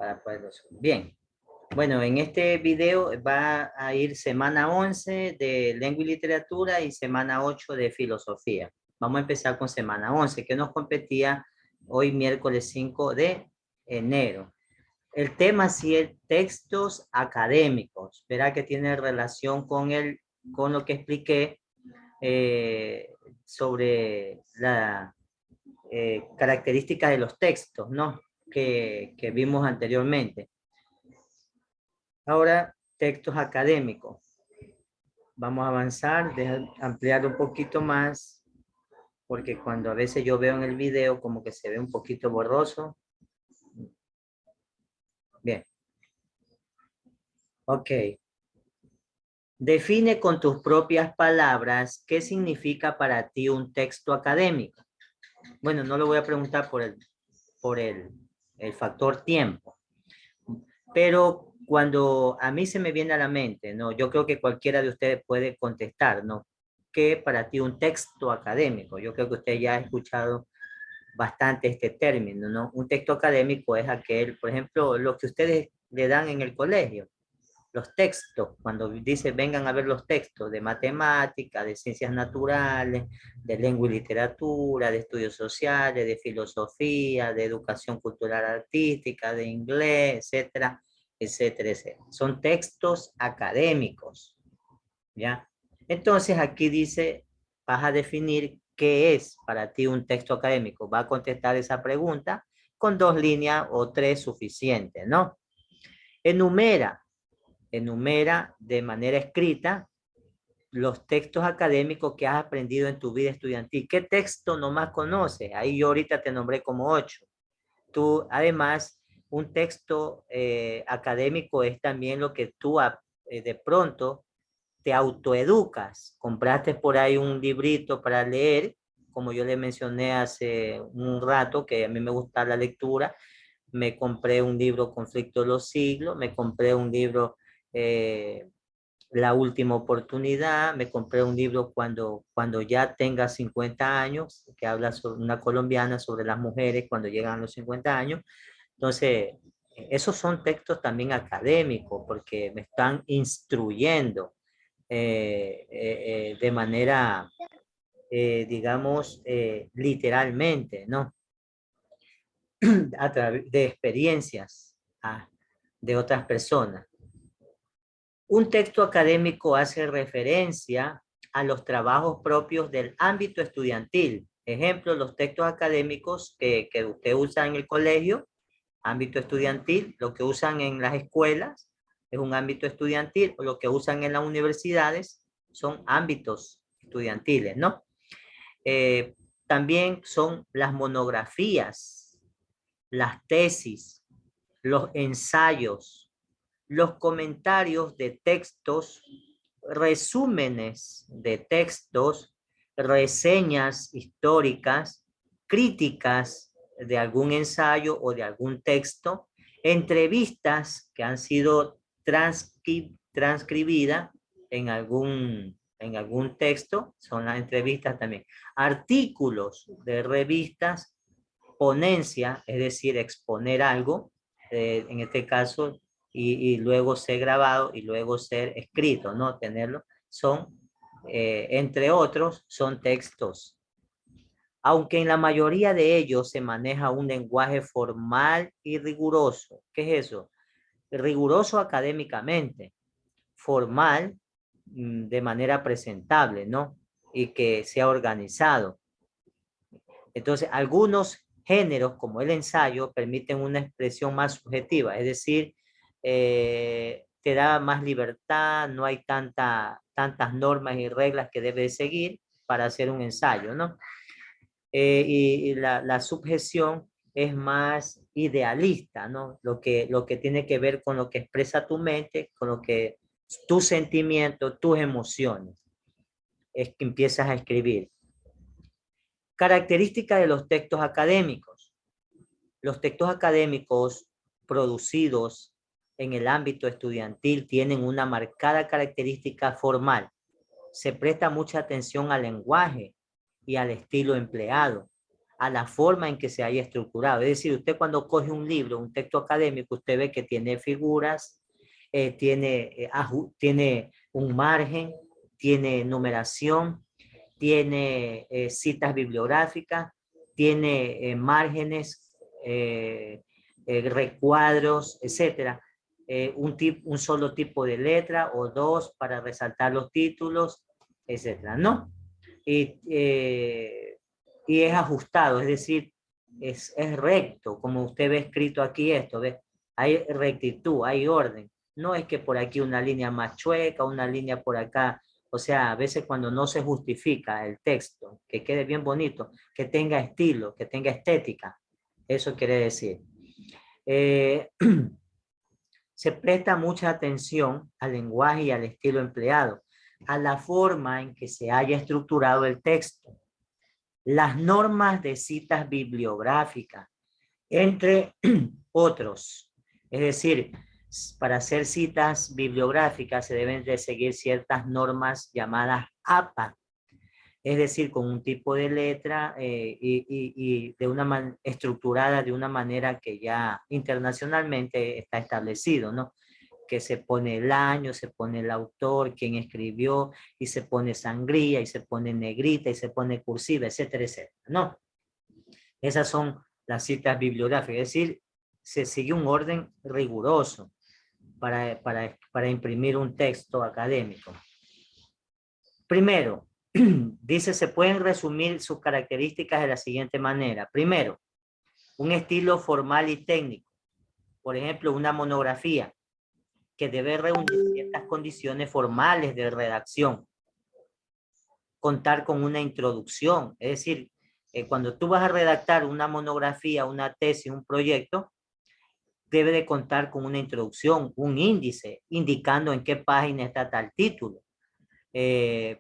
para poderlo subir. Bien. Bueno, en este video va a ir semana 11 de lengua y literatura y semana 8 de filosofía. Vamos a empezar con semana 11, que nos competía hoy miércoles 5 de enero. El tema sí es textos académicos. Verá que tiene relación con lo que expliqué sobre la característica de los textos, ¿no? Que vimos anteriormente. Ahora, textos académicos. Vamos a avanzar, dejar ampliar un poquito más, porque cuando a veces yo veo en el video como que se ve un poquito borroso. Bien. Ok. Define con tus propias palabras qué significa para ti un texto académico. Bueno, no lo voy a preguntar por el factor tiempo, pero cuando a mí se me viene a la mente, ¿no? Yo creo que cualquiera de ustedes puede contestar, ¿no? ¿Qué para ti un texto académico? Yo creo que usted ya ha escuchado bastante este término, ¿no? Un texto académico es aquel, por ejemplo, lo que ustedes le dan en el colegio, los textos, cuando dice vengan a ver los textos de matemática, de ciencias naturales, de lengua y literatura, de estudios sociales, de filosofía, de educación cultural artística, de inglés, etcétera, etcétera, etcétera. Son textos académicos, ¿ya? Entonces aquí dice, vas a definir qué es para ti un texto académico. Va a contestar esa pregunta con 2 líneas o 3 suficientes, ¿no? Enumera de manera escrita los textos académicos que has aprendido en tu vida estudiantil. ¿Qué texto nomás conoces? Ahí yo ahorita te nombré como 8. Tú, además, un texto académico es también lo que tú de pronto te autoeducas. Compraste por ahí un librito para leer, como yo le mencioné hace un rato, que a mí me gusta la lectura. Me compré un libro Conflicto de los Siglos, me compré un libro La Última Oportunidad, me compré un libro cuando ya tenga 50 años, que habla sobre una colombiana sobre las mujeres cuando llegan a los 50 años. Entonces, esos son textos también académicos porque me están instruyendo de manera, digamos, literalmente, ¿no? A través de experiencias de otras personas. Un texto académico hace referencia a los trabajos propios del ámbito estudiantil. Ejemplo, los textos académicos que usted usa en el colegio, ámbito estudiantil, lo que usan en las escuelas es un ámbito estudiantil, o lo que usan en las universidades son ámbitos estudiantiles, ¿no? También son las monografías, las tesis, los ensayos, los comentarios de textos, resúmenes de textos, reseñas históricas, críticas de algún ensayo o de algún texto, entrevistas que han sido transcribidas en algún texto, son las entrevistas también, artículos de revistas, ponencia, es decir, exponer algo, en este caso, y luego ser grabado y luego ser escrito, ¿no? Tenerlo, son, entre otros, son textos. Aunque en la mayoría de ellos se maneja un lenguaje formal y riguroso. ¿Qué es eso? Riguroso académicamente, formal de manera presentable, ¿no? Y que sea organizado. Entonces, algunos géneros, como el ensayo, permiten una expresión más subjetiva, es decir, te da más libertad, no hay tantas normas y reglas que debes seguir para hacer un ensayo, ¿no? Y la subjeción es más idealista, ¿no? Lo que tiene que ver con lo que expresa tu mente, con lo que tus sentimientos, tus emociones, es que empiezas a escribir. Característica de los textos académicos. Los textos académicos producidos en el ámbito estudiantil tienen una marcada característica formal. Se presta mucha atención al lenguaje y al estilo empleado, a la forma en que se haya estructurado. Es decir, usted cuando coge un libro, un texto académico, usted ve que tiene figuras, tiene un margen, tiene numeración, tiene citas bibliográficas, tiene márgenes, recuadros, etcétera. Un solo tipo de letra o dos para resaltar los títulos, etcétera, ¿no? Y, y es ajustado, es decir, es recto, como usted ve escrito aquí esto, ¿ve? Hay rectitud, hay orden. No es que por aquí una línea más chueca, una línea por acá. O sea, a veces cuando no se justifica el texto, que quede bien bonito, que tenga estilo, que tenga estética, eso quiere decir. Se presta mucha atención al lenguaje y al estilo empleado, a la forma en que se haya estructurado el texto, las normas de citas bibliográficas, entre otros. Es decir, para hacer citas bibliográficas se deben de seguir ciertas normas llamadas APA, es decir, con un tipo de letra y de una estructurada de una manera que ya internacionalmente está establecido, ¿no? Que se pone el año, se pone el autor, quién escribió, y se pone sangría, y se pone negrita, y se pone cursiva, etcétera, etcétera, ¿no? Esas son las citas bibliográficas, es decir, se sigue un orden riguroso para imprimir un texto académico. Primero, dice, se pueden resumir sus características de la siguiente manera. Primero, un estilo formal y técnico. Por ejemplo, una monografía que debe reunir ciertas condiciones formales de redacción. Contar con una introducción. Es decir, cuando tú vas a redactar una monografía, una tesis, un proyecto, debe de contar con una introducción, un índice, indicando en qué página está tal título.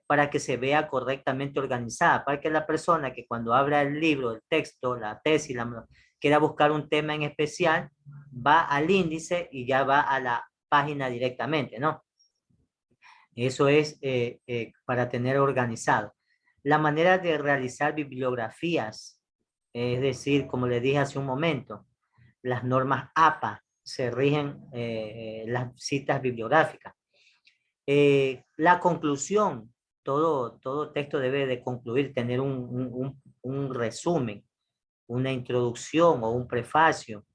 Para que se vea correctamente organizada, para que la persona que cuando abra el libro, el texto, la tesis, quiera buscar un tema en especial, va al índice y ya va a la página directamente, ¿no? Eso es para tener organizado. La manera de realizar bibliografías, es decir, como les dije hace un momento, las normas APA se rigen las citas bibliográficas. La conclusión, todo texto debe de concluir, tener un resumen, una introducción o un prefacio,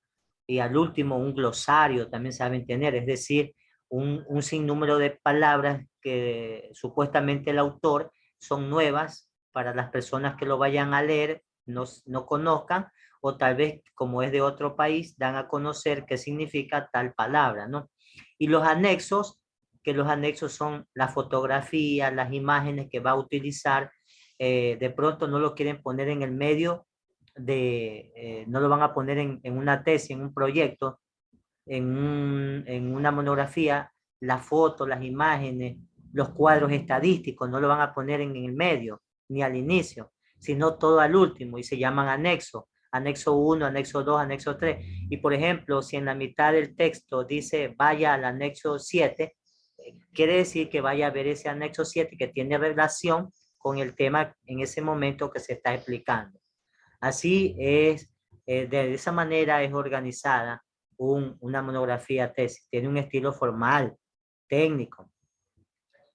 y al último un glosario también saben tener, es decir, un sinnúmero de palabras que supuestamente el autor son nuevas para las personas que lo vayan a leer, no conozcan, o tal vez como es de otro país, dan a conocer qué significa tal palabra, ¿no? Y los anexos, que los anexos son las fotografías, las imágenes que va a utilizar, de pronto no lo quieren poner en el medio no lo van a poner en una tesis, en un proyecto, en una monografía, las fotos, las imágenes, los cuadros estadísticos, no lo van a poner en el medio, ni al inicio, sino todo al último, y se llaman anexos. Anexo 1, anexo 2, anexo 3. Y por ejemplo, si en la mitad del texto dice vaya al anexo 7, quiere decir que vaya a ver ese anexo 7 que tiene relación con el tema en ese momento que se está explicando. Así es, de esa manera es organizada una monografía tesis. Tiene un estilo formal, técnico.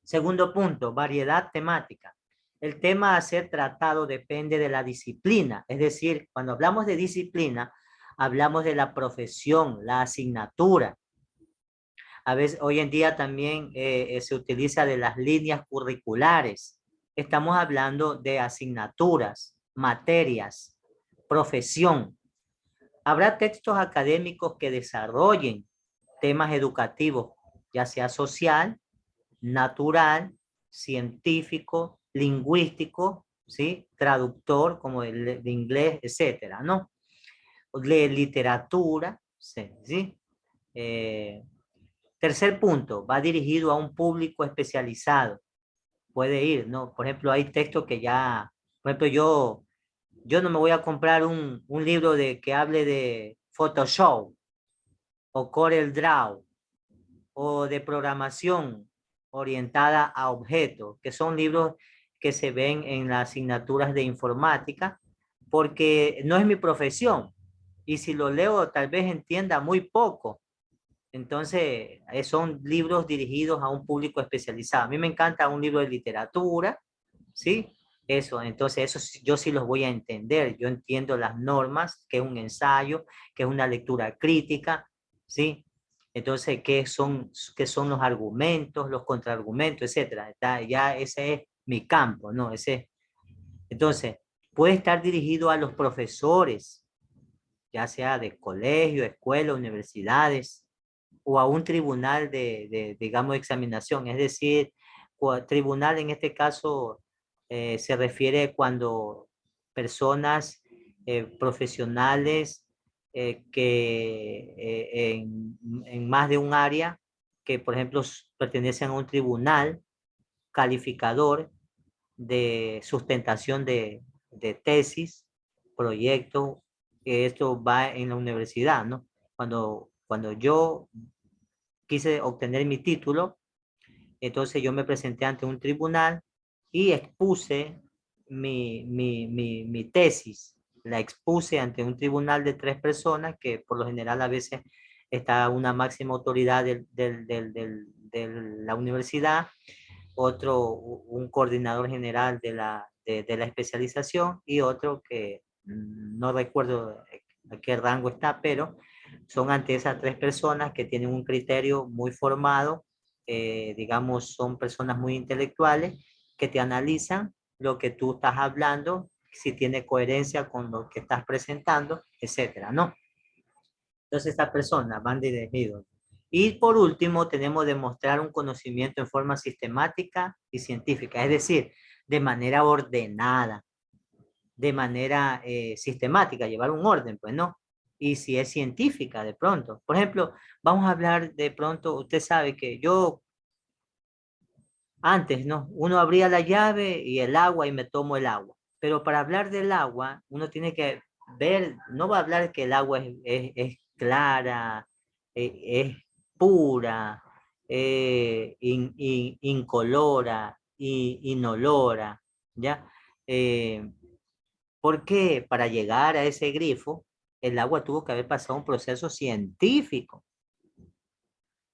Segundo punto, variedad temática. El tema a ser tratado depende de la disciplina. Es decir, cuando hablamos de disciplina, hablamos de la profesión, la asignatura. A veces, hoy en día también se utiliza de las líneas curriculares. Estamos hablando de asignaturas, materias, profesión. Habrá textos académicos que desarrollen temas educativos, ya sea social, natural, científico, lingüístico, ¿sí? Traductor, como de inglés, etcétera, ¿no? De literatura, ¿sí? Tercer punto, va dirigido a un público especializado. Puede ir, ¿no? Por ejemplo, hay textos que ya, por ejemplo, yo no me voy a comprar un libro que hable de Photoshop o Corel Draw o de programación orientada a objetos, que son libros que se ven en las asignaturas de informática, porque no es mi profesión. Y si lo leo, tal vez entienda muy poco. Entonces, son libros dirigidos a un público especializado. A mí me encanta un libro de literatura, ¿sí? Eso, entonces yo sí los voy a entender. Yo entiendo las normas, que es un ensayo, que es una lectura crítica, ¿sí? Entonces, qué son los argumentos, los contraargumentos, etcétera? Ya ese es mi campo, ¿no? Entonces, puede estar dirigido a los profesores, ya sea de colegio, escuela, universidades, o a un tribunal digamos, examinación. Es decir, tribunal en este caso se refiere cuando personas profesionales en más de un área, que por ejemplo pertenecen a un tribunal calificador de sustentación de tesis, proyectos, que esto va en la universidad, ¿no? Cuando yo quise obtener mi título, entonces yo me presenté ante un tribunal y expuse mi tesis. La expuse ante un tribunal de 3 personas, que por lo general a veces está una máxima autoridad de la universidad, un coordinador general de la especialización y otro que no recuerdo a qué rango está, pero son ante esas 3 personas que tienen un criterio muy formado, digamos, son personas muy intelectuales que te analizan lo que tú estás hablando, si tiene coherencia con lo que estás presentando, etcétera, ¿no? Entonces, estas personas van dirigidos. Y por último, tenemos demostrar un conocimiento en forma sistemática y científica, es decir, de manera ordenada, de manera sistemática, llevar un orden, pues no. Y si es científica, de pronto. Por ejemplo, vamos a hablar de pronto, usted sabe que yo antes, ¿no? Uno abría la llave y el agua y me tomo el agua. Pero para hablar del agua, uno tiene que ver, no va a hablar que el agua es clara, es pura, incolora, inolora, ¿ya? Porque para llegar a ese grifo, el agua tuvo que haber pasado un proceso científico.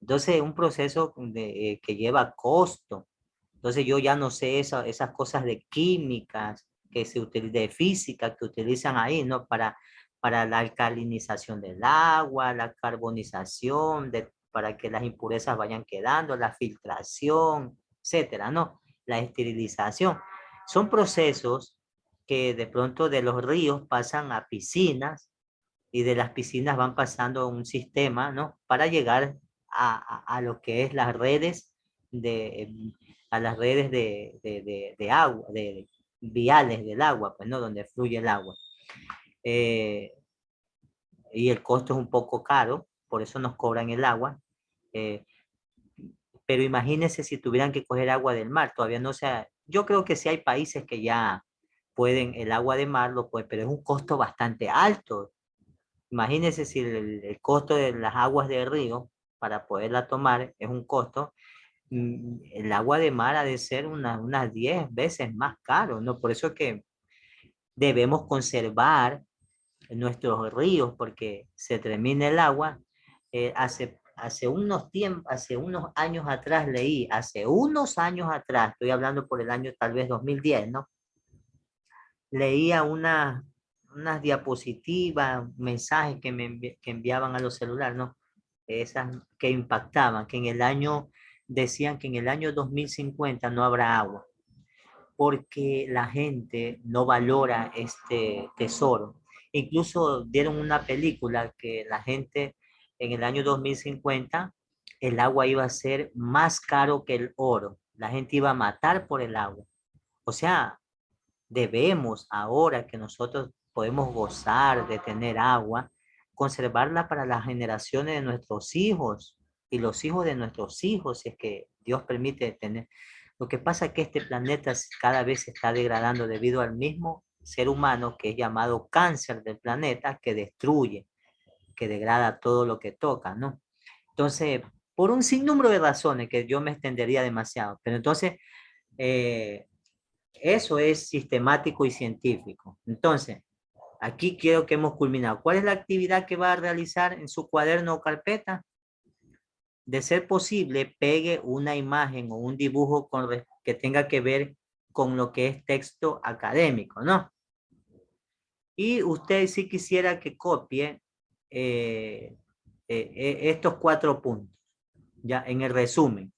Entonces, un proceso que lleva costo. Entonces, yo ya no sé esas cosas de químicas, de física que utilizan ahí, ¿no? Para la alcalinización del agua, la carbonización, para que las impurezas vayan quedando, la filtración, etcétera, ¿no? La esterilización. Son procesos que de pronto de los ríos pasan a piscinas y de las piscinas van pasando a un sistema, ¿no? Para llegar a lo que es las redes de, a las redes de agua, de viales del agua, pues, ¿no? Donde fluye el agua. Eh, y el costo es un poco caro, por eso nos cobran el agua. Eh, pero imagínense si tuvieran que coger agua del mar, todavía no sea, yo creo que sí hay países que ya pueden el agua de mar, pues, pero es un costo bastante alto. Imagínense si el costo de las aguas del río para poderla tomar es un costo, el agua de mar ha de ser unas 10 veces más caro, ¿no? Por eso es que debemos conservar nuestros ríos porque se termina el agua. Hace unos años atrás leí, hace unos años atrás, estoy hablando por el año tal vez 2010, ¿no? Leía unas diapositivas, mensajes que enviaban a los celulares, ¿no? Esas que impactaban, que decían que en el año 2050 no habrá agua, porque la gente no valora este tesoro. Incluso dieron una película que la gente en el año 2050 el agua iba a ser más caro que el oro. La gente iba a matar por el agua. O sea, debemos, ahora que nosotros podemos gozar de tener agua, conservarla para las generaciones de nuestros hijos y los hijos de nuestros hijos, si es que Dios permite tener. Lo que pasa es que este planeta cada vez se está degradando debido al mismo ser humano que es llamado cáncer del planeta, que destruye, que degrada todo lo que toca, ¿no? Entonces, por un sinnúmero de razones que yo me extendería demasiado, pero entonces, eh, eso es sistemático y científico. Entonces, Aquí quiero que hemos culminado. ¿Cuál es la actividad que va a realizar en su cuaderno o carpeta? De ser posible, pegue una imagen o un dibujo que tenga que ver con lo que es texto académico, ¿no? Y usted si quisiera que copie estos 4 puntos, ya en el resumen.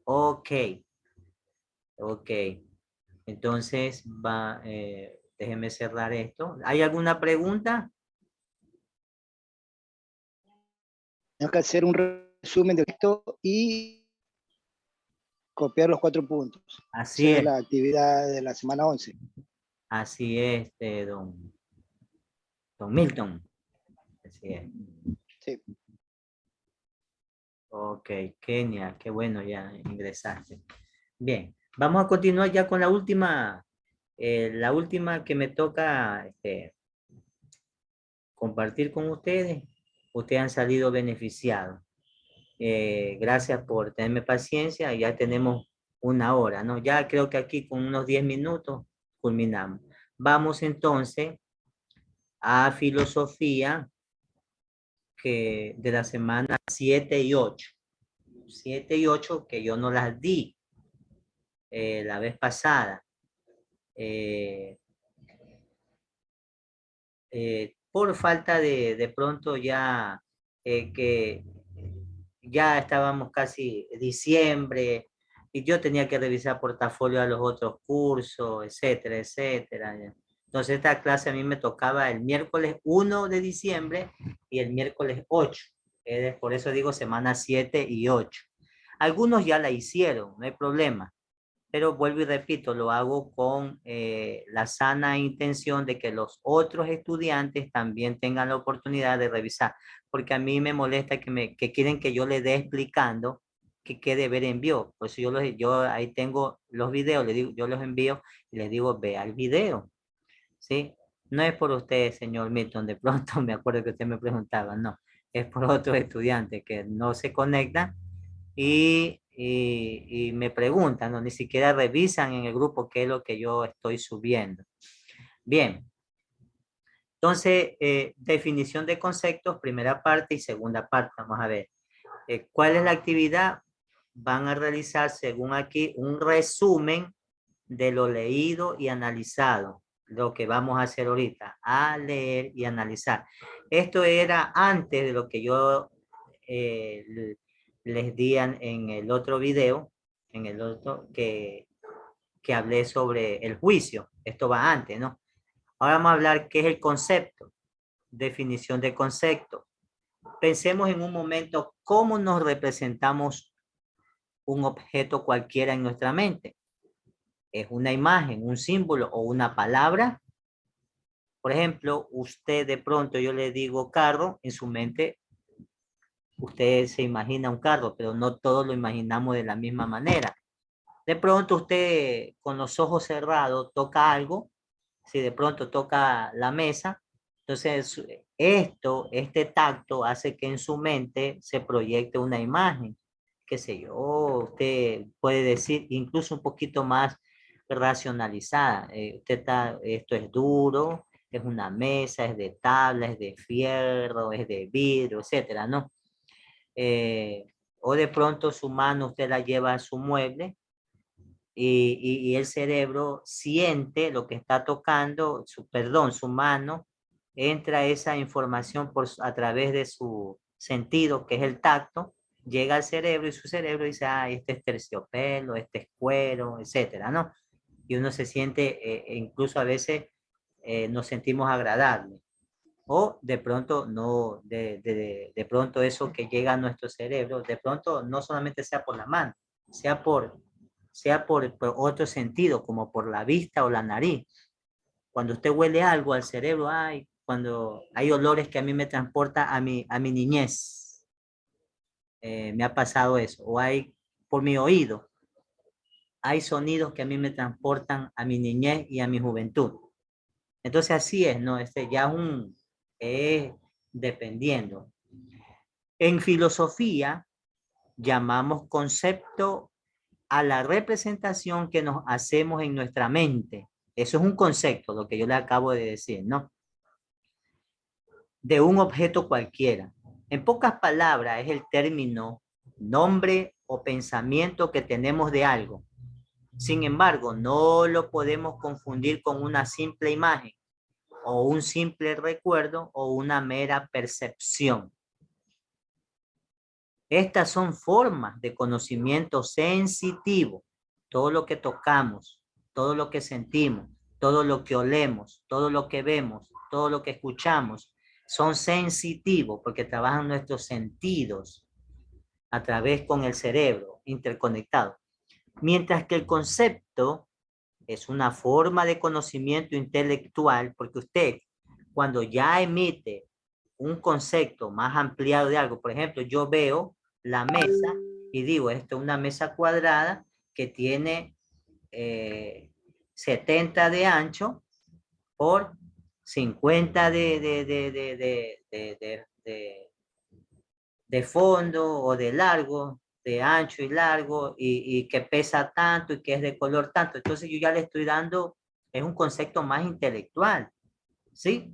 Ok, ok. Entonces, déjeme cerrar esto. ¿Hay alguna pregunta? Tengo que hacer un resumen de esto y copiar los 4 puntos. Así Esa es es, la actividad de la semana 11. así es, don Milton. Así es. Sí. Ok, Kenia, qué bueno, ya ingresaste. Bien, vamos a continuar ya con la última que me toca compartir con ustedes. Ustedes han salido beneficiados. Gracias por tenerme paciencia. Ya tenemos 1 hora, ¿no? Ya creo que aquí con unos 10 minutos culminamos. Vamos entonces a filosofía de la semana 7 y 8. 7 y 8 que yo no las di la vez pasada. Eh, por falta de pronto ya que ya estábamos casi diciembre y yo tenía que revisar portafolio a los otros cursos, etcétera, etcétera. Entonces esta clase a mí me tocaba el miércoles 1 de diciembre y el miércoles 8. Por eso digo semana 7 y 8. Algunos ya la hicieron, no hay problema. Pero vuelvo y repito, lo hago con la sana intención de que los otros estudiantes también tengan la oportunidad de revisar, porque a mí me molesta que quieren que yo le dé explicando qué deber envió. Por eso yo ahí tengo los videos, yo los envío y les digo, vea el video, ¿sí? No es por usted, señor Milton, de pronto me acuerdo que usted me preguntaba, no, es por otros estudiantes que no se conectan y me preguntan, ¿no? Ni siquiera revisan en el grupo qué es lo que yo estoy subiendo. Bien, entonces, definición de conceptos, primera parte y segunda parte. Vamos a ver. ¿Cuál es la actividad? Van a realizar, según aquí, un resumen de lo leído y analizado. Lo que vamos a hacer ahorita, a leer y analizar. Esto era antes de lo que yo les di en el otro video, en el otro que hablé sobre el juicio. Esto va antes, ¿no? Ahora vamos a hablar qué es el concepto, definición de concepto. Pensemos en un momento cómo nos representamos un objeto cualquiera en nuestra mente. ¿Es una imagen, un símbolo o una palabra? Por ejemplo, usted de pronto yo le digo carro, en su mente usted se imagina un carro, pero no todos lo imaginamos de la misma manera. De pronto usted con los ojos cerrados toca algo, si de pronto toca la mesa, entonces este tacto hace que en su mente se proyecte una imagen, qué sé yo, usted puede decir incluso un poquito más racionalizada. Esto es duro, es una mesa, es de tabla, es de fierro, es de vidrio, etcétera, ¿no? Eh, o de pronto su mano usted la lleva a su mueble y el cerebro siente lo que está tocando, su mano, entra esa información a través de su sentido, que es el tacto, llega al cerebro y su cerebro dice, ah, este es terciopelo, este es cuero, etcétera, ¿no? Y uno se siente, incluso a veces nos sentimos agradables. O de pronto no, de pronto eso que llega a nuestro cerebro, de pronto no solamente sea por la mano, sea por otro sentido, como por la vista o la nariz. Cuando usted huele algo al cerebro, cuando hay olores que a mí me transporta a mi niñez, me ha pasado eso, o hay por mi oído, hay sonidos que a mí me transportan a mi niñez y a mi juventud. Entonces así es, ¿no? Ya es dependiendo. En filosofía llamamos concepto a la representación que nos hacemos en nuestra mente. Eso es un concepto, lo que yo le acabo de decir, ¿no? de un objeto cualquiera. En pocas palabras, es el término nombre o pensamiento que tenemos de algo. Sin embargo, no lo podemos confundir con una simple imagen o un simple recuerdo o una mera percepción. Estas son formas de conocimiento sensitivo. Todo lo que tocamos, todo lo que sentimos, todo lo que olemos, todo lo que vemos, todo lo que escuchamos, son sensitivos porque trabajan nuestros sentidos a través con el cerebro interconectado. Mientras que el concepto es una forma de conocimiento intelectual, porque usted cuando ya emite un concepto más ampliado de algo, por ejemplo, yo veo la mesa y digo, esto es una mesa cuadrada que tiene 70 de ancho por 50 de fondo o de largo, de ancho y largo, y que pesa tanto y que es de color tanto. Entonces yo ya le estoy dando, es un concepto más intelectual, ¿sí?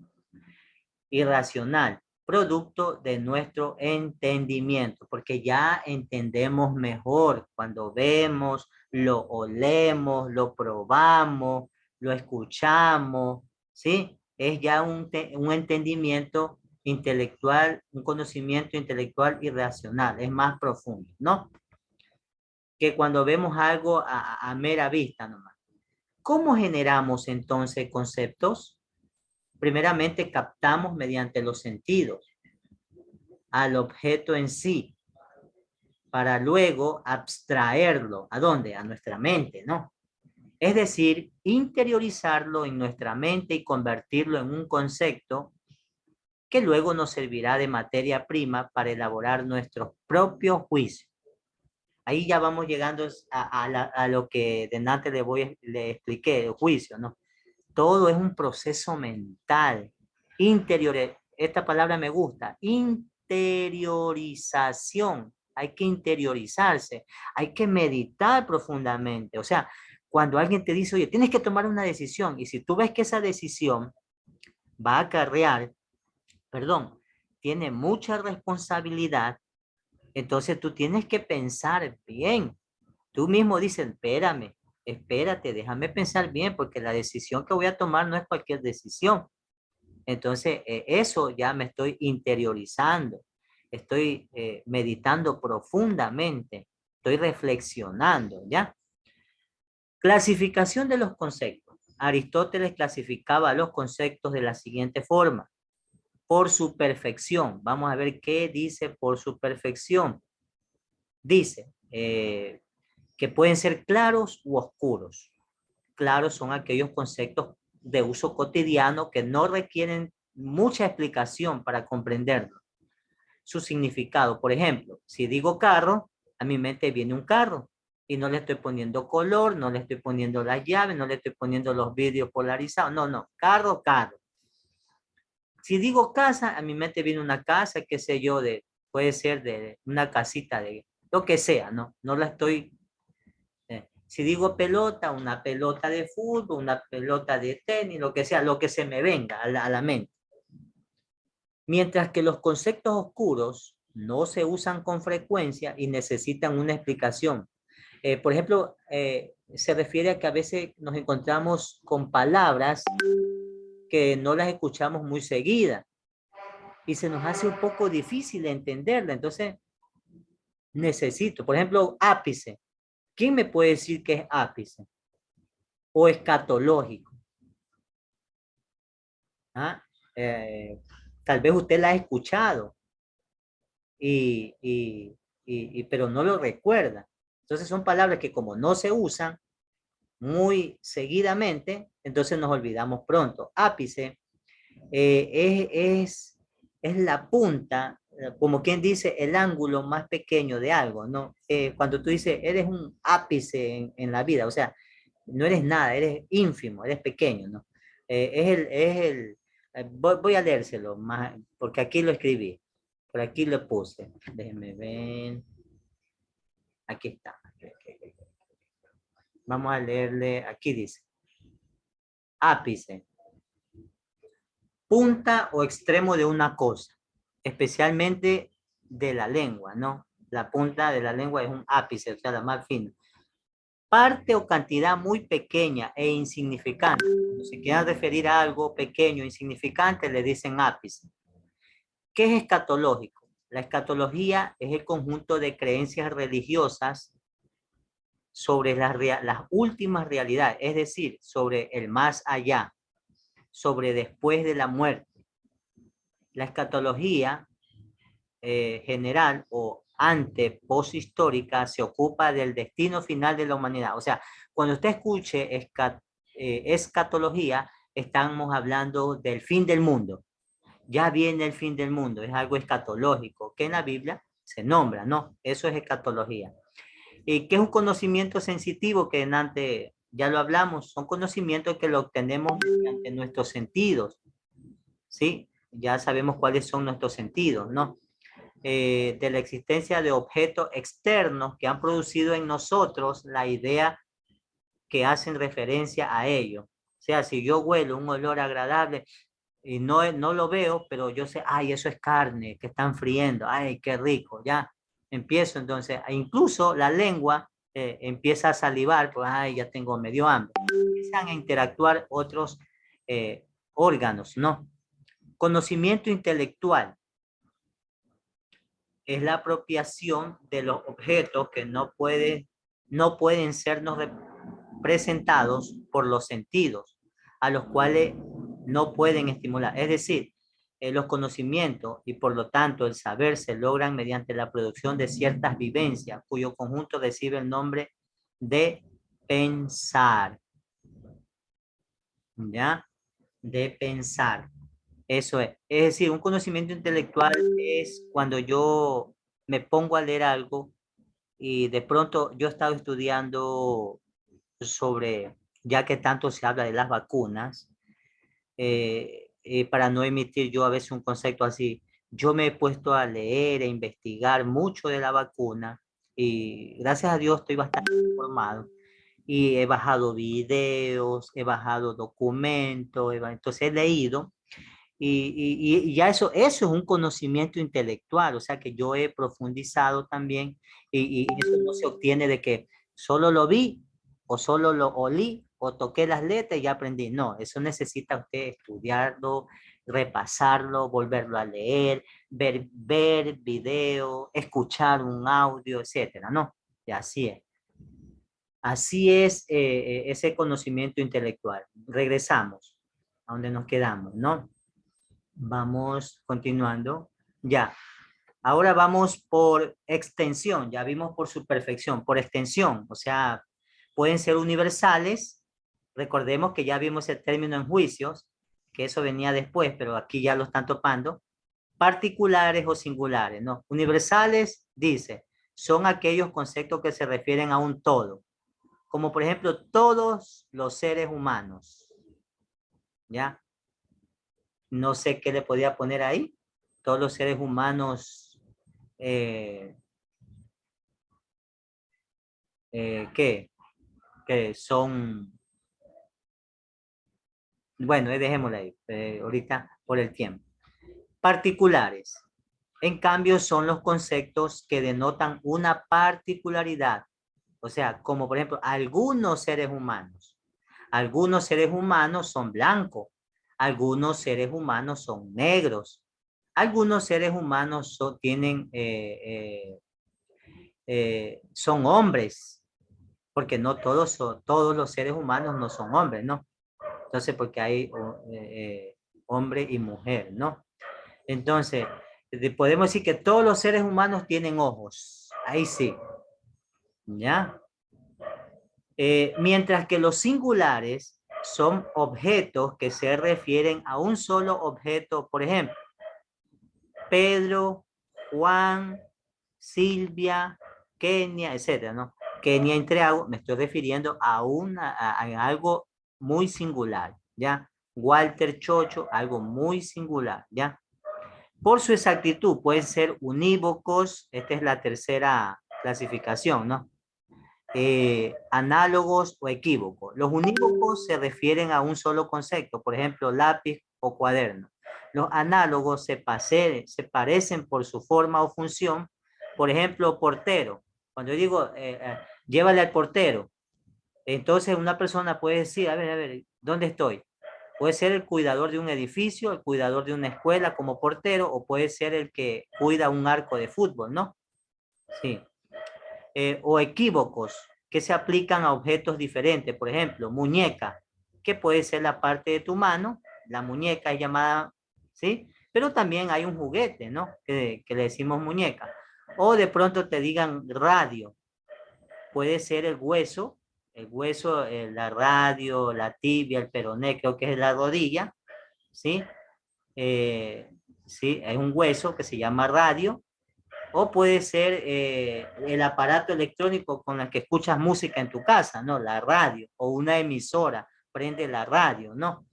Y racional, producto de nuestro entendimiento, porque ya entendemos mejor cuando vemos, lo olemos, lo probamos, lo escuchamos, ¿sí? Es ya un entendimiento intelectual, un conocimiento intelectual y racional, es más profundo, ¿no? Que cuando vemos algo a mera vista nomás. ¿Cómo generamos entonces conceptos? Primeramente captamos mediante los sentidos al objeto en sí, para luego abstraerlo. ¿A dónde? A nuestra mente, ¿no? Es decir, interiorizarlo en nuestra mente y convertirlo en un concepto que luego nos servirá de materia prima para elaborar nuestros propios juicios. Ahí ya vamos llegando a lo que de antes le expliqué, el juicio, ¿no? Todo es un proceso mental, interior. Esta palabra me gusta, interiorización. Hay que interiorizarse, hay que meditar profundamente. O sea, cuando alguien te dice, oye, tienes que tomar una decisión, y si tú ves que esa decisión va a acarrear, perdón, tiene mucha responsabilidad, entonces tú tienes que pensar bien. Tú mismo dices, espérame, espérate, déjame pensar bien, porque la decisión que voy a tomar no es cualquier decisión. Entonces, eso ya me estoy interiorizando, estoy meditando profundamente, estoy reflexionando, ¿ya? Clasificación de los conceptos. Aristóteles clasificaba los conceptos de la siguiente forma. Por su perfección. Vamos a ver qué dice por su perfección. Dice que pueden ser claros u oscuros. Claros son aquellos conceptos de uso cotidiano que no requieren mucha explicación para comprenderlo. Su significado, por ejemplo, si digo carro, a mi mente viene un carro y no le estoy poniendo color, no le estoy poniendo las llaves, no le estoy poniendo los vidrios polarizados, no, no, carro, carro. Si digo casa, a mi mente viene una casa, qué sé yo, puede ser de una casita de lo que sea, ¿no? No la estoy si digo pelota, una pelota de fútbol, una pelota de tenis, lo que sea, lo que se me venga a la mente. Mientras que los conceptos oscuros no se usan con frecuencia y necesitan una explicación. Por ejemplo, se refiere a que a veces nos encontramos con palabras que no las escuchamos muy seguida y se nos hace un poco difícil entenderla. Entonces, necesito, por ejemplo, ápice. ¿Quién me puede decir qué es ápice? O escatológico. ¿Ah? Tal vez usted la ha escuchado, y, y, pero no lo recuerda. Entonces son palabras que como no se usan muy seguidamente, entonces nos olvidamos pronto. Ápice es la punta, como quien dice, el ángulo más pequeño de algo, ¿no? Cuando tú dices, eres un ápice en la vida, o sea, no eres nada, eres ínfimo, eres pequeño, ¿no? Voy a leérselo, más, porque aquí lo escribí, por aquí lo puse, déjenme ver, aquí está. Vamos a leerle, aquí dice, ápice, punta o extremo de una cosa, especialmente de la lengua, ¿no? La punta de la lengua es un ápice, o sea, la más fina. Parte o cantidad muy pequeña e insignificante. Cuando se quieran referir a algo pequeño e insignificante, le dicen ápice. ¿Qué es escatológico? La escatología es el conjunto de creencias religiosas sobre las últimas realidades, es decir, sobre el más allá, sobre después de la muerte. La escatología general o poshistórica se ocupa del destino final de la humanidad. O sea, cuando usted escuche escatología, estamos hablando del fin del mundo. Ya viene el fin del mundo, es algo escatológico, que en la Biblia se nombra, ¿no? Eso es escatología. ¿Y qué es un conocimiento sensitivo? Que antes ya lo hablamos, son conocimientos que lo obtenemos mediante nuestros sentidos, ¿sí? Ya sabemos cuáles son nuestros sentidos, ¿no? De la existencia de objetos externos que han producido en nosotros la idea que hacen referencia a ello. O sea, si yo huelo un olor agradable y no lo veo, pero yo sé, ay, eso es carne que están friendo, ay, qué rico, ya empiezo entonces, incluso la lengua empieza a salivar, pues, ay, ya tengo medio hambre. Empiezan a interactuar otros órganos, ¿no? Conocimiento intelectual es la apropiación de los objetos que no pueden sernos representados por los sentidos, a los cuales no pueden estimular. Es decir, los conocimientos y por lo tanto el saber se logran mediante la producción de ciertas vivencias, cuyo conjunto recibe el nombre de pensar. ¿Ya? De pensar. Eso es. Es decir, un conocimiento intelectual es cuando yo me pongo a leer algo y de pronto yo he estado estudiando sobre, ya que tanto se habla de las vacunas, para no emitir yo a veces un concepto así, yo me he puesto a leer e investigar mucho de la vacuna y gracias a Dios estoy bastante informado y he bajado videos, he bajado documentos, entonces he leído y ya eso es un conocimiento intelectual, o sea que yo he profundizado también y eso no se obtiene de que solo lo vi o solo lo olí o toqué las letras y ya aprendí. No, eso necesita usted estudiarlo, repasarlo, volverlo a leer, ver video, escuchar un audio, etcétera, ¿no? Y así es. Así es ese conocimiento intelectual. Regresamos a donde nos quedamos, ¿no? Vamos continuando. Ya. Ahora vamos por extensión. Ya vimos por su perfección, por extensión. O sea, pueden ser universales. Recordemos que ya vimos el término en juicios, que eso venía después, pero aquí ya lo están topando. Particulares o singulares, ¿no? Universales, dice, son aquellos conceptos que se refieren a un todo. Como por ejemplo, todos los seres humanos. ¿Ya? No sé qué le podía poner ahí. Todos los seres humanos, ¿qué? Que son, bueno, dejémoslo ahí, ahorita por el tiempo. Particulares, en cambio, son los conceptos que denotan una particularidad. O sea, como por ejemplo, algunos seres humanos. Algunos seres humanos son blancos. Algunos seres humanos son negros. Algunos seres humanos son hombres, porque no todos los seres humanos no son hombres, ¿no? Entonces, porque hay hombre y mujer, ¿no? Entonces, podemos decir que todos los seres humanos tienen ojos, ahí sí, ¿ya? Mientras que los singulares son objetos que se refieren a un solo objeto, por ejemplo, Pedro, Juan, Silvia, Kenia, etcétera, ¿no? Kenia entre algo, me estoy refiriendo a algo muy singular, ¿ya? Walter Chocho, algo muy singular, ¿ya? Por su exactitud, pueden ser unívocos, esta es la tercera clasificación, ¿no? Análogos o equívocos. Los unívocos se refieren a un solo concepto, por ejemplo, lápiz o cuaderno. Los análogos se parecen por su forma o función. Por ejemplo, portero. Cuando yo digo, llévale al portero, entonces una persona puede decir, a ver, ¿dónde estoy? Puede ser el cuidador de un edificio, el cuidador de una escuela como portero, o puede ser el que cuida un arco de fútbol, ¿no? Sí. O equívocos que se aplican a objetos diferentes. Por ejemplo, muñeca, que puede ser la parte de tu mano, la muñeca es llamada, ¿sí? Pero también hay un juguete, ¿no? Que le decimos muñeca. O de pronto te digan radio, puede ser el hueso, la radio, la tibia, el peroné, creo que es la rodilla, ¿sí? Sí, hay un hueso que se llama radio, o puede ser el aparato electrónico con el que escuchas música en tu casa, ¿no? La radio, o una emisora, prende la radio, ¿no?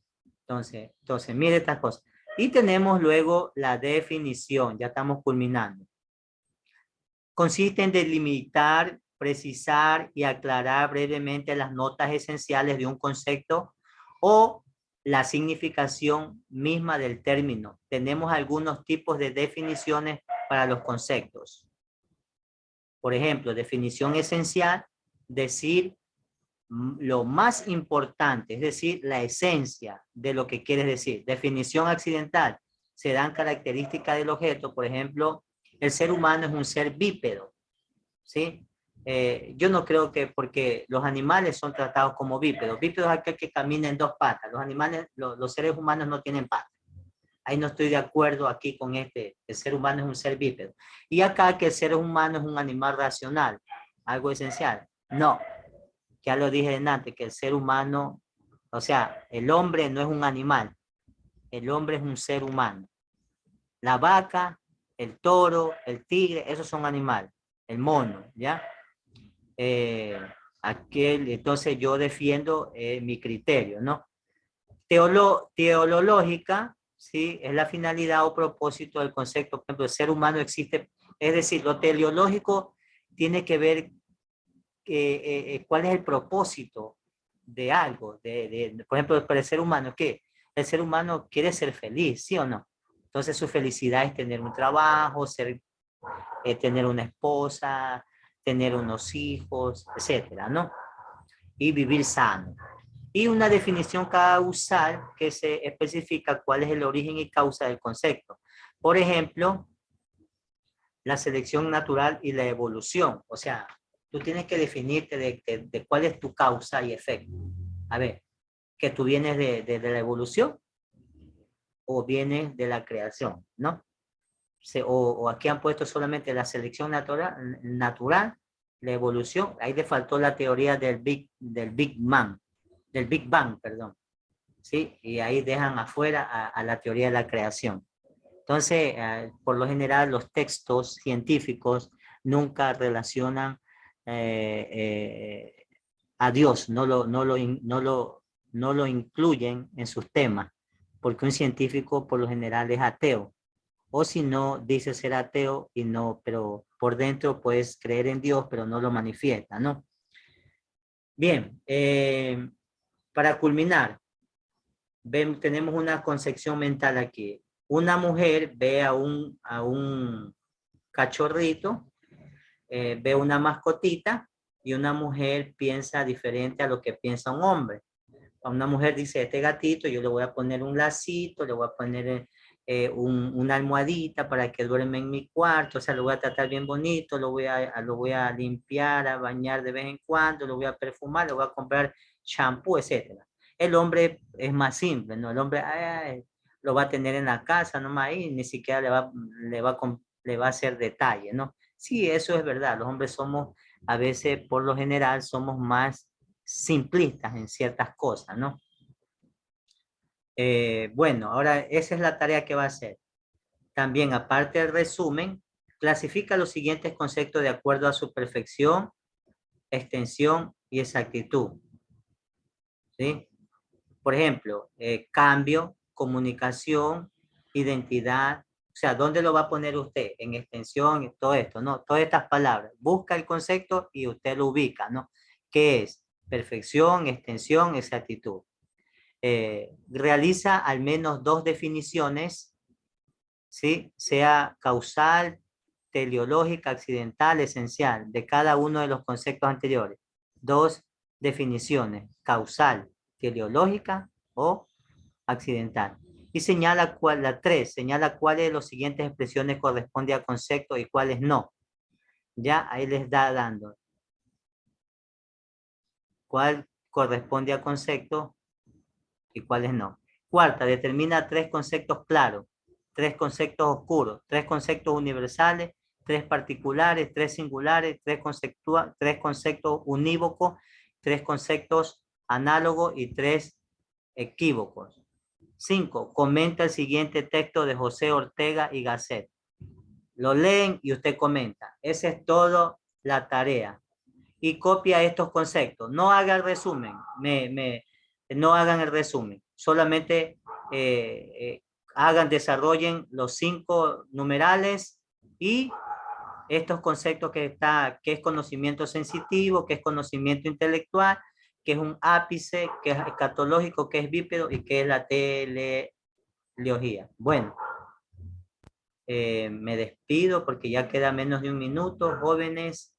Entonces, mire estas cosas. Y tenemos luego la definición, ya estamos culminando. Consiste en delimitar, precisar y aclarar brevemente las notas esenciales de un concepto o la significación misma del término. Tenemos algunos tipos de definiciones para los conceptos. Por ejemplo, definición esencial, decir lo más importante, es decir, la esencia de lo que quieres decir. Definición accidental, se dan características del objeto, por ejemplo, el ser humano es un ser bípedo, ¿sí? Yo no creo que porque los animales son tratados como bípedos. Bípedos es aquel que camina en dos patas. Los animales, los seres humanos no tienen patas. Ahí no estoy de acuerdo aquí con el ser humano es un ser bípedo. Y acá que el ser humano es un animal racional, algo esencial. No, ya lo dije antes, que el ser humano, o sea, el hombre no es un animal, el hombre es un ser humano. La vaca, el toro, el tigre, esos son animales. El mono, ¿ya? Entonces yo defiendo mi criterio, ¿no? Teológica, ¿sí? Es la finalidad o propósito del concepto. Por ejemplo, el ser humano existe, es decir, lo teleológico tiene que ver cuál es el propósito de algo. Por ejemplo, para el ser humano, ¿qué? El ser humano quiere ser feliz, ¿sí o no? Entonces su felicidad es tener un trabajo, tener una esposa, tener unos hijos, etcétera, ¿no? Y vivir sano. Y una definición causal que se especifica cuál es el origen y causa del concepto. Por ejemplo, la selección natural y la evolución. O sea, tú tienes que definirte de cuál es tu causa y efecto. A ver, que tú vienes de la evolución o vienes de la creación, ¿no? O aquí han puesto solamente la selección natural, la evolución. Ahí le faltó la teoría del Big Bang, perdón. ¿Sí? Y ahí dejan afuera a la teoría de la creación. Entonces, por lo general, los textos científicos nunca relacionan a Dios, no lo incluyen en sus temas, porque un científico por lo general es ateo, o si no, dice ser ateo y no, pero por dentro puedes creer en Dios, pero no lo manifiesta, ¿no? Bien, para culminar, tenemos una concepción mental aquí. Una mujer ve a un cachorrito, ve una mascotita y una mujer piensa diferente a lo que piensa un hombre. A una mujer dice, este gatito yo le voy a poner un lacito, le voy a poner una almohadita para que duerme en mi cuarto, o sea, lo voy a tratar bien bonito, lo voy a limpiar, a bañar de vez en cuando, lo voy a perfumar, le voy a comprar champú, etcétera. El hombre es más simple, ¿no? El hombre lo va a tener en la casa nomás ahí, ni siquiera le va a hacer detalle, ¿no? Sí, eso es verdad, los hombres somos, a veces, por lo general, somos más simplistas en ciertas cosas, ¿no? Bueno, ahora esa es la tarea que va a hacer. También, aparte del resumen, clasifica los siguientes conceptos de acuerdo a su perfección, extensión y exactitud. ¿Sí? Por ejemplo, cambio, comunicación, identidad. O sea, ¿dónde lo va a poner usted? En extensión y todo esto, ¿no? Todas estas palabras. Busca el concepto y usted lo ubica, ¿no? ¿Qué es? Perfección, extensión, exactitud. Realiza al menos 2 definiciones ¿sí? Sea causal, teleológica, accidental, esencial, de cada uno de los conceptos anteriores. 2 definiciones, causal, teleológica o accidental. Y señala cuál, la 3, señala cuáles de las siguientes expresiones corresponde a concepto y cuáles no. Ya ahí les da dando. ¿Cuál corresponde a concepto y cuáles no? Cuarta, determina 3 conceptos claros, 3 conceptos oscuros, 3 conceptos universales, 3 particulares, 3 singulares, 3 conceptos unívocos, 3 conceptos análogos y 3 equívocos. 5. Comenta el siguiente texto de José Ortega y Gasset. Lo leen y usted comenta. Esa es toda la tarea. Y copia estos conceptos. No haga el resumen. No hagan el resumen. Solamente desarrollen los 5 numerales y estos conceptos que es conocimiento sensitivo, que es conocimiento intelectual, que es un ápice, que es escatológico, que es bípedo y que es la teleología. Bueno, me despido porque ya queda menos de un minuto, jóvenes.